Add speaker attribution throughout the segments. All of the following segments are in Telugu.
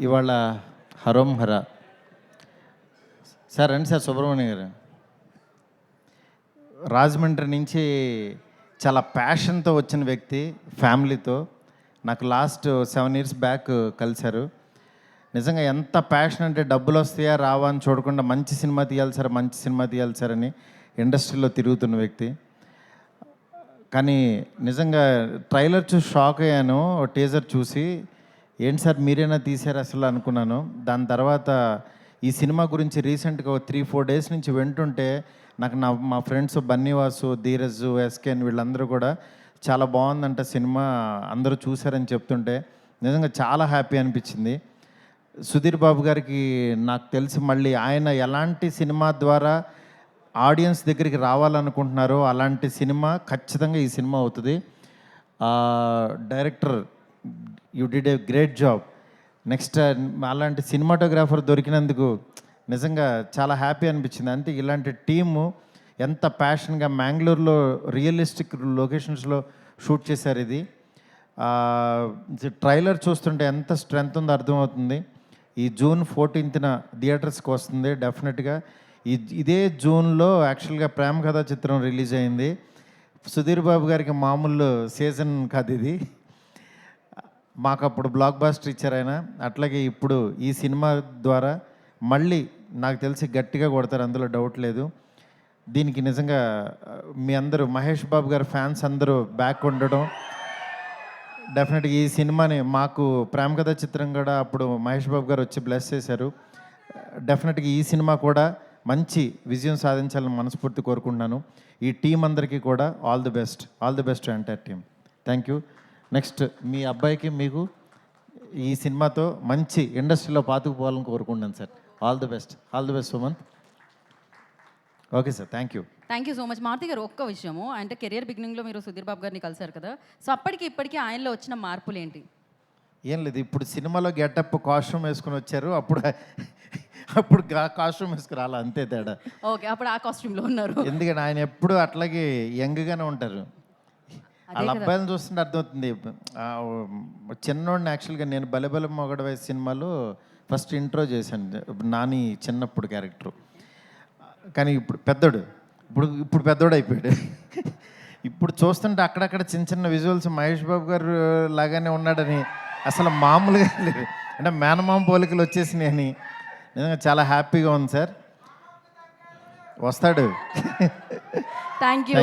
Speaker 1: ఇవాళ హరోం హర సార్ రండి సార్. సుబ్రహ్మణ్యం గారు రాజమండ్రి నుంచి చాలా ప్యాషన్తో వచ్చిన వ్యక్తి, ఫ్యామిలీతో. నాకు లాస్ట్ 7 years బ్యాక్ కలిశారు. నిజంగా ఎంత ప్యాషన్ అంటే డబ్బులు వస్తాయా రావా అని చూడకుండా మంచి సినిమా తీయాలి సార్, మంచి సినిమా తీయాలి సార్ అని ఇండస్ట్రీలో తిరుగుతున్న వ్యక్తి. కానీ నిజంగా ట్రైలర్ చూసి షాక్ అయ్యాను. టీజర్ చూసి ఏంటి సార్ మీరేనా తీశారు అసలు అనుకున్నాను. దాని తర్వాత ఈ సినిమా గురించి రీసెంట్గా 3-4 days నుంచి వింటుంటే నాకు మా ఫ్రెండ్స్ బన్నీవాసు, ధీరజ్, ఎస్కేన్ వీళ్ళందరూ కూడా చాలా బాగుందంట సినిమా, అందరూ చూశారని చెప్తుంటే నిజంగా చాలా హ్యాపీ అనిపించింది. సుధీర్ బాబు గారికి నాకు తెలిసి మళ్ళీ ఆయన ఎలాంటి సినిమా ద్వారా ఆడియన్స్ దగ్గరికి రావాలనుకుంటున్నారో అలాంటి సినిమా ఖచ్చితంగా ఈ సినిమా అవుతుంది. Director you did a great job. Next అలాంటి సినిమాటోగ్రాఫర్ దొరికినందుకు నిజంగా చాలా హ్యాపీ అనిపించింది. అంటే ఇలాంటి టీము ఎంత ప్యాషన్గా మ్యాంగ్లూర్లో రియలిస్టిక్ లొకేషన్స్లో షూట్ చేశారు. ఇది ట్రైలర్ చూస్తుంటే ఎంత స్ట్రెంత్ ఉందో అర్థమవుతుంది. ఈ June 14th థియేటర్స్కి వస్తుంది డెఫినెట్గా. ఇదే జూన్లో యాక్చువల్గా ప్రేమ కథా చిత్రం రిలీజ్ అయింది. సుధీర్ బాబు గారికి మామూలు సీజన్ కాదు ఇది, మాకు అప్పుడు బ్లాక్ బాస్టర్ ఇచ్చారు ఆయన. అట్లాగే ఇప్పుడు ఈ సినిమా ద్వారా మళ్ళీ నాకు తెలిసి గట్టిగా కొడతారు, అందులో డౌట్ లేదు. దీనికి నిజంగా మీ అందరూ మహేష్ బాబు గారి ఫ్యాన్స్ అందరూ బ్యాక్ ఉండడం, డెఫినెట్గా ఈ సినిమాని మాకు ప్రేమ కథా చిత్రం కూడా అప్పుడు మహేష్ బాబు గారు వచ్చి బ్లెస్ చేశారు. డెఫినెట్గా ఈ సినిమా కూడా మంచి విజయం సాధించాలని మనస్ఫూర్తి కోరుకుంటున్నాను. ఈ టీం అందరికీ కూడా all the best entire team. Thank you. Next మీ అబ్బాయికి మీకు ఈ సినిమాతో మంచి ఇండస్ట్రీలో పాతుకుపోవాలని కోరుకుంటున్నాను sir. All the best Sumanth. Okay sir, thank you
Speaker 2: so much. Maruthi garu, ఒక్క విషయము అంటే కెరియర్ బిగినింగ్లో మీరు సుధీర్ బాబు గారిని కలిశారు కదా, సో అప్పటికి ఇప్పటికీ ఆయనలో వచ్చిన మార్పులు ఏంటి?
Speaker 1: ఏం లేదు, ఇప్పుడు సినిమాలో గెటప్ కాస్ట్యూమ్ వేసుకుని వచ్చారు, అప్పుడు కాస్ట్యూమ్ వేసుకుని రాలా, అంతే తేడా.
Speaker 2: ఓకే, అప్పుడు ఆ కాస్ట్యూమ్లో ఉన్నారు.
Speaker 1: ఎందుకంటే ఆయన ఎప్పుడు అట్లాగే యంగ్గానే ఉంటారు. వాళ్ళ అబ్బాయిలను చూస్తుంటే అర్థమవుతుంది. చిన్నోడిని యాక్చువల్గా నేను బలెబల మొగడ వయసు సినిమాలో ఫస్ట్ ఇంట్రో చేశాను, నాని చిన్నప్పుడు క్యారెక్టరు. కానీ ఇప్పుడు పెద్దోడు అయిపోయాడు. ఇప్పుడు చూస్తుంటే అక్కడక్కడ చిన్న చిన్న విజువల్స్ మహేష్ బాబు గారు లాగానే ఉన్నాడని అసలు మామూలుగా లేదు. అంటే మేనమామ పోలికలు వచ్చేసినాయి అని నిజంగా చాలా హ్యాపీగా ఉంది సార్. వస్తాడు.
Speaker 2: థ్యాంక్ యూ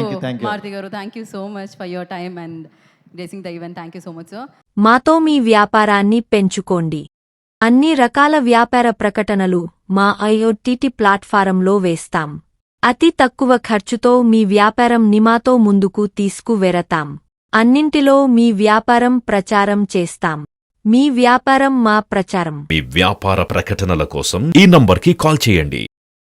Speaker 2: మారుతి గారు, thank you so much for your time and gracing the event. Thank you so much sir.
Speaker 3: మాతో మీ వ్యాపారాన్ని పెంచుకోండి. అన్ని రకాల వ్యాపార ప్రకటనలు మా IoT ప్లాట్ఫారంలో వేస్తాం. అతి తక్కువ ఖర్చుతో మీ వ్యాపారం నిమాతో ముందుకు తీసుకువెరతాం. అన్నింటిలో మీ వ్యాపారం ప్రచారం చేస్తాం. మీ వ్యాపారం మా ప్రచారం.
Speaker 4: మీ వ్యాపార ప్రకటనల కోసం ఈ నంబర్కి కాల్ చేయండి.